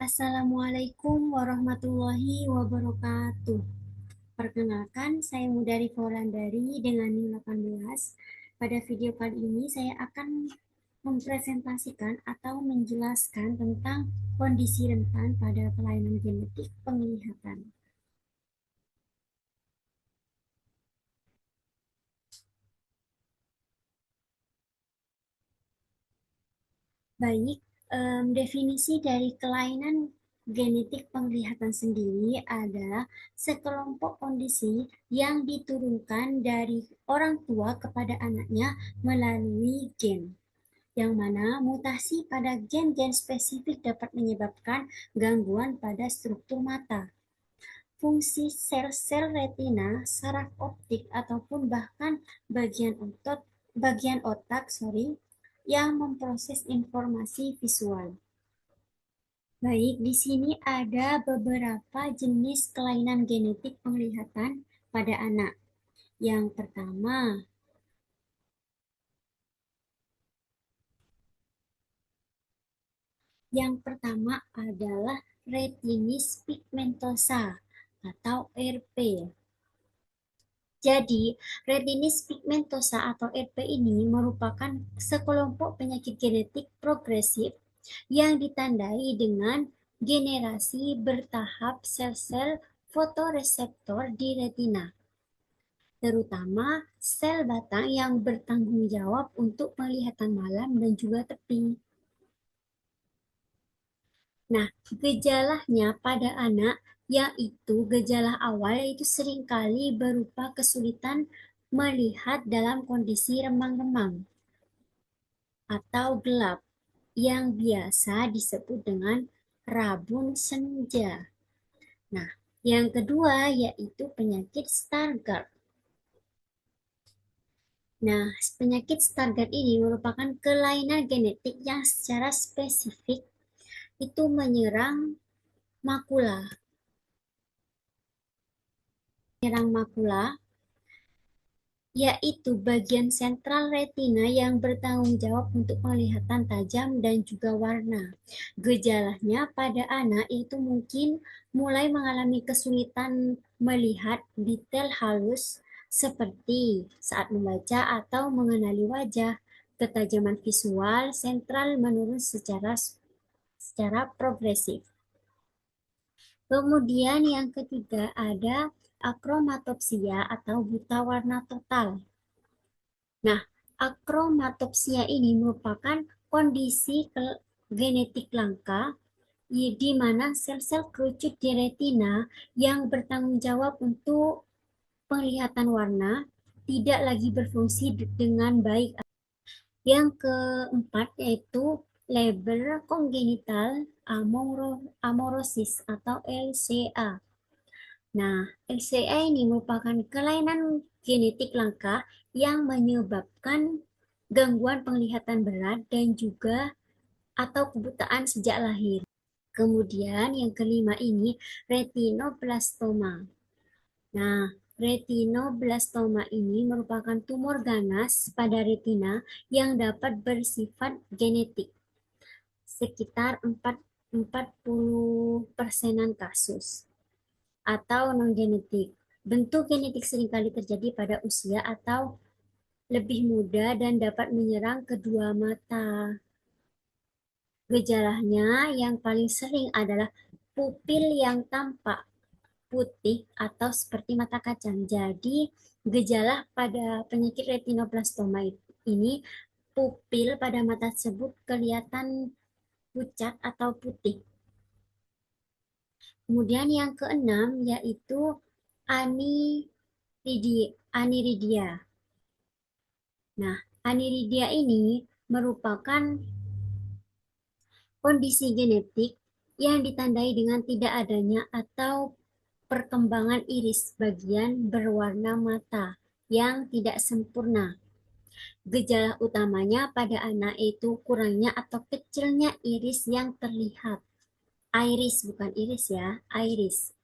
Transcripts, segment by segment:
Assalamualaikum warahmatullahi wabarakatuh. Perkenalkan, saya Mudari Faulandari dengan NIM 18. Pada video kali ini saya akan mempresentasikan atau menjelaskan tentang kondisi rentan pada kelainan genetik penglihatan. Baik, definisi dari kelainan genetik penglihatan sendiri adalah sekelompok kondisi yang diturunkan dari orang tua kepada anaknya melalui gen, yang mana mutasi pada gen-gen spesifik dapat menyebabkan gangguan pada struktur mata, fungsi sel-sel retina, saraf optik, ataupun bahkan bagian otak, yang memproses informasi visual. Baik, di sini ada beberapa jenis kelainan genetik penglihatan pada anak. Yang pertama adalah retinitis pigmentosa atau RP. Jadi, retinitis pigmentosa atau RP ini merupakan sekelompok penyakit genetik progresif yang ditandai dengan generasi bertahap sel-sel fotoreseptor di retina, terutama sel batang yang bertanggung jawab untuk penglihatan malam dan juga tepi. Nah, gejalanya pada anak yaitu gejala awal yaitu seringkali berupa kesulitan melihat dalam kondisi remang-remang atau gelap yang biasa disebut dengan rabun senja. Nah, yang kedua yaitu penyakit Stargardt. Nah, penyakit Stargardt ini merupakan kelainan genetik yang secara spesifik itu menyerang makula. Yaitu bagian sentral retina yang bertanggung jawab untuk penglihatan tajam dan juga warna. Gejalanya pada anak itu mungkin mulai mengalami kesulitan melihat detail halus seperti saat membaca atau mengenali wajah. Ketajaman visual sentral menurun secara progresif. Kemudian yang ketiga ada akromatopsia atau buta warna total. Nah, akromatopsia ini merupakan kondisi genetik langka di mana sel-sel kerucut di retina yang bertanggung jawab untuk penglihatan warna tidak lagi berfungsi dengan baik. Yang keempat yaitu Leber congenital amaurosis atau LCA. Nah, LCA ini merupakan kelainan genetik langka yang menyebabkan gangguan penglihatan berat dan juga atau kebutaan sejak lahir. Kemudian yang kelima ini retinoblastoma. Nah, retinoblastoma ini merupakan tumor ganas pada retina yang dapat bersifat genetik, sekitar 40%-an kasus, atau non-genetik. Bentuk genetik seringkali terjadi pada usia atau lebih muda dan dapat menyerang kedua mata. Gejalanya yang paling sering adalah pupil yang tampak putih atau seperti mata kacang. Jadi, gejala pada penyakit retinoblastoma ini pupil pada mata tersebut kelihatan pucat atau putih. Kemudian yang keenam yaitu aniridia. Nah, aniridia ini merupakan kondisi genetik yang ditandai dengan tidak adanya atau perkembangan iris bagian berwarna mata yang tidak sempurna. Gejala utamanya pada anak itu kurangnya atau kecilnya iris yang terlihat. Iris, bukan iris ya, iris.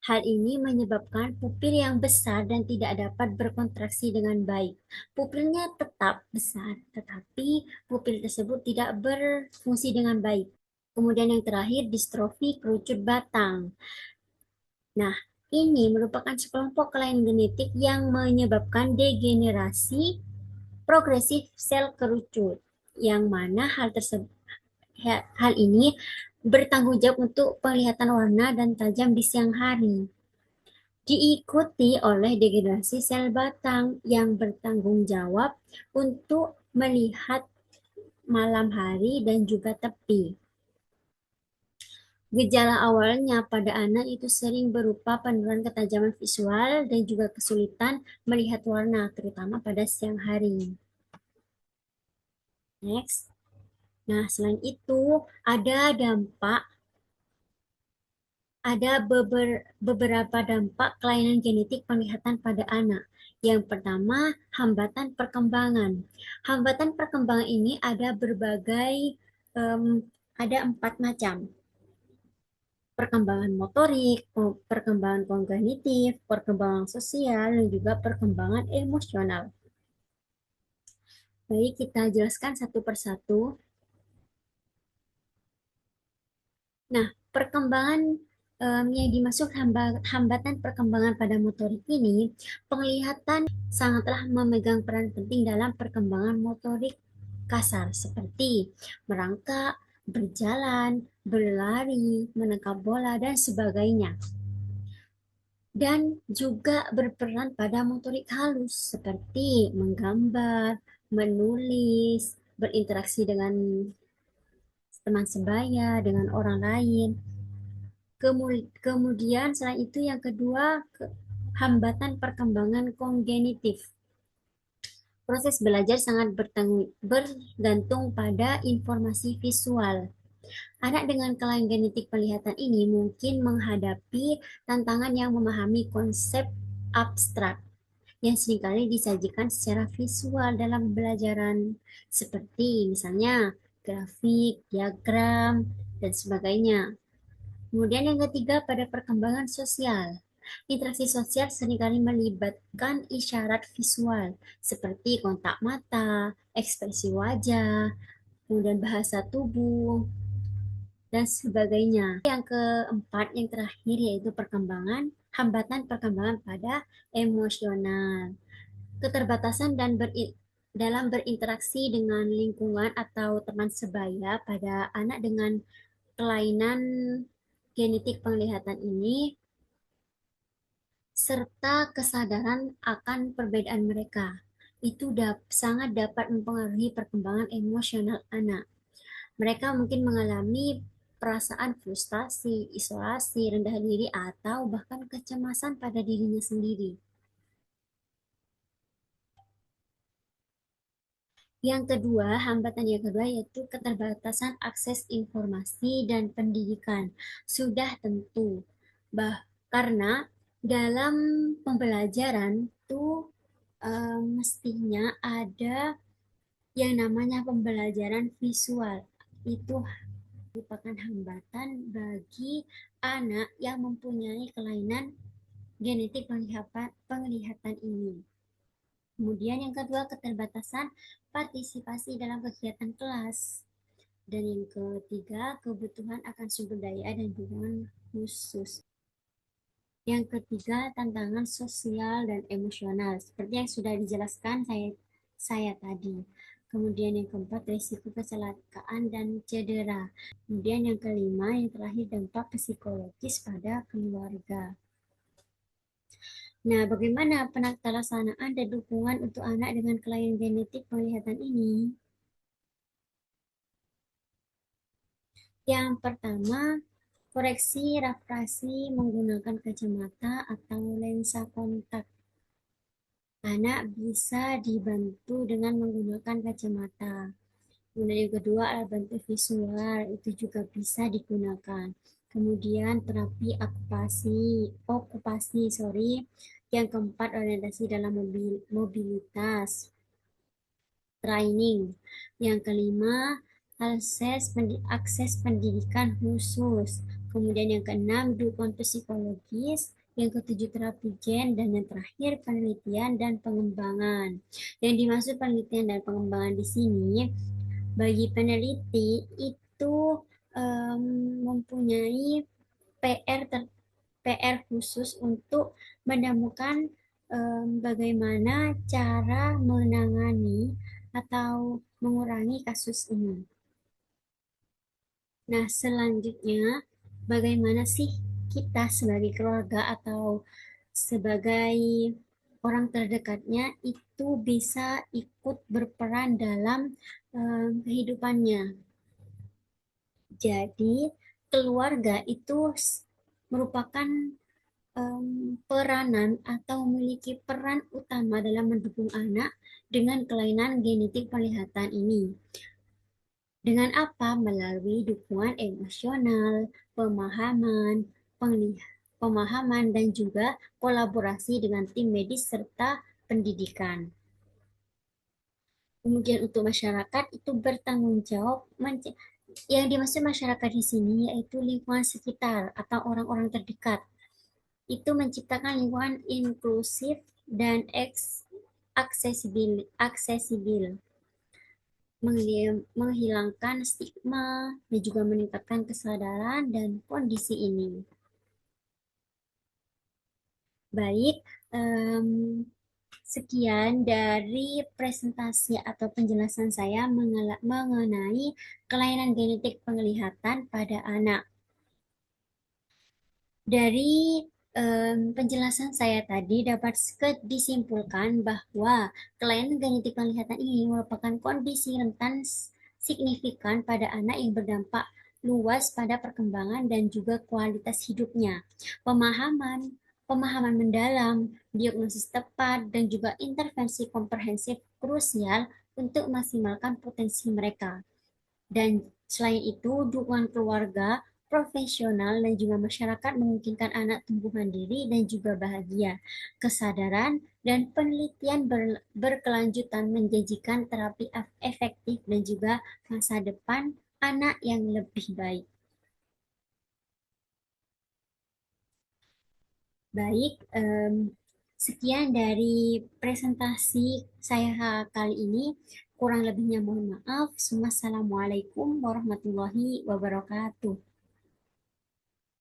Hal ini menyebabkan pupil yang besar dan tidak dapat berkontraksi dengan baik. Pupilnya tetap besar, tetapi pupil tersebut tidak berfungsi dengan baik. Kemudian yang terakhir distrofi kerucut batang. Nah, ini merupakan sekelompok kelainan genetik yang menyebabkan degenerasi progresif sel kerucut, yang mana hal ini bertanggung jawab untuk penglihatan warna dan tajam di siang hari. Diikuti oleh degenerasi sel batang yang bertanggung jawab untuk melihat malam hari dan juga tepi. Gejala awalnya pada anak itu sering berupa penurunan ketajaman visual dan juga kesulitan melihat warna, terutama pada siang hari. Next. Nah, selain itu ada dampak ada beberapa dampak kelainan genetik penglihatan pada anak. Yang pertama, hambatan perkembangan. Hambatan perkembangan ini ada em, ada 4 macam. Perkembangan motorik, perkembangan kognitif, perkembangan sosial, dan juga perkembangan emosional. Baik, kita jelaskan satu persatu. Nah, perkembangan yang dimaksud hambatan perkembangan pada motorik ini, penglihatan sangatlah memegang peran penting dalam perkembangan motorik kasar seperti merangkak, berjalan, berlari, menangkap bola, dan sebagainya. Dan juga berperan pada motorik halus seperti menggambar, menulis, berinteraksi dengan teman sebaya, dengan orang lain. Kemudian selain itu yang kedua, hambatan perkembangan kognitif. Proses belajar sangat bergantung pada informasi visual. Anak dengan kelainan genetik penglihatan ini mungkin menghadapi tantangan yang memahami konsep abstrak yang seringkali disajikan secara visual dalam pembelajaran, seperti misalnya grafik, diagram, dan sebagainya. Kemudian yang ketiga pada perkembangan sosial. Interaksi sosial seringkali melibatkan isyarat visual seperti kontak mata, ekspresi wajah, kemudian bahasa tubuh, dan sebagainya. Yang keempat, yang terakhir yaitu hambatan perkembangan pada emosional. Keterbatasan dalam berinteraksi dengan lingkungan atau teman sebaya pada anak dengan kelainan genetik penglihatan ini serta kesadaran akan perbedaan mereka itu sangat dapat mempengaruhi perkembangan emosional anak. Mereka mungkin mengalami perasaan frustasi, isolasi, rendah diri, atau bahkan kecemasan pada dirinya sendiri. Hambatan yang kedua yaitu keterbatasan akses informasi dan pendidikan. Sudah tentu, karena dalam pembelajaran tuh mestinya ada yang namanya pembelajaran visual. Itu merupakan hambatan bagi anak yang mempunyai kelainan genetik penglihatan ini. Kemudian yang kedua, keterbatasan partisipasi dalam kegiatan kelas. Dan yang ketiga, kebutuhan akan sumber daya dan dukungan khusus. Yang ketiga, tantangan sosial dan emosional. Seperti yang sudah dijelaskan saya tadi. Kemudian yang keempat, risiko kecelakaan dan cedera. Kemudian yang kelima, yang terakhir, dampak psikologis pada keluarga. Nah, bagaimana pelaksanaan dan dukungan untuk anak dengan kelainan genetik penglihatan ini? Yang pertama, koreksi refraksi menggunakan kacamata atau lensa kontak. Anak bisa dibantu dengan menggunakan kacamata. Kemudian yang kedua, alat bantu visual itu juga bisa digunakan. Kemudian terapi okupasi. Yang keempat, orientasi dalam mobilitas, training. Yang kelima, akses pendidikan khusus. Kemudian yang keenam, dukungan psikologis. Yang ketujuh, terapi gen. Dan yang terakhir, penelitian dan pengembangan. Yang dimaksud penelitian dan pengembangan di sini, bagi peneliti itu em, mempunyai PR PR khusus untuk menemukan bagaimana cara menangani atau mengurangi kasus ini. Nah, selanjutnya, bagaimana sih kita sebagai keluarga atau sebagai orang terdekatnya itu bisa ikut berperan dalam kehidupannya. Jadi, keluarga itu merupakan peranan atau memiliki peran utama dalam mendukung anak dengan kelainan genetik penglihatan ini. Dengan apa? Melalui dukungan emosional, pemahaman, pemahaman dan juga kolaborasi dengan tim medis serta pendidikan. Kemudian untuk masyarakat itu bertanggung jawab yang dimaksud masyarakat di sini yaitu lingkungan sekitar atau orang-orang terdekat. Itu menciptakan lingkungan inklusif dan aksesibel, menghilangkan stigma dan juga meningkatkan kesadaran dan kondisi ini. Baik, em, sekian dari presentasi atau penjelasan saya mengenai kelainan genetik penglihatan pada anak. Dari penjelasan saya tadi dapat disimpulkan bahwa kelainan genetik penglihatan ini merupakan kondisi rentan signifikan pada anak yang berdampak luas pada perkembangan dan juga kualitas hidupnya. Pemahaman, pemahaman mendalam, diagnosis tepat, dan juga intervensi komprehensif krusial untuk maksimalkan potensi mereka. Dan selain itu, dukungan keluarga, profesional, dan juga masyarakat memungkinkan anak tumbuh mandiri dan juga bahagia. Kesadaran dan penelitian berkelanjutan menjanjikan terapi efektif dan juga masa depan anak yang lebih baik. Baik, sekian dari presentasi saya kali ini. Kurang lebihnya mohon maaf. Wassalamualaikum warahmatullahi wabarakatuh.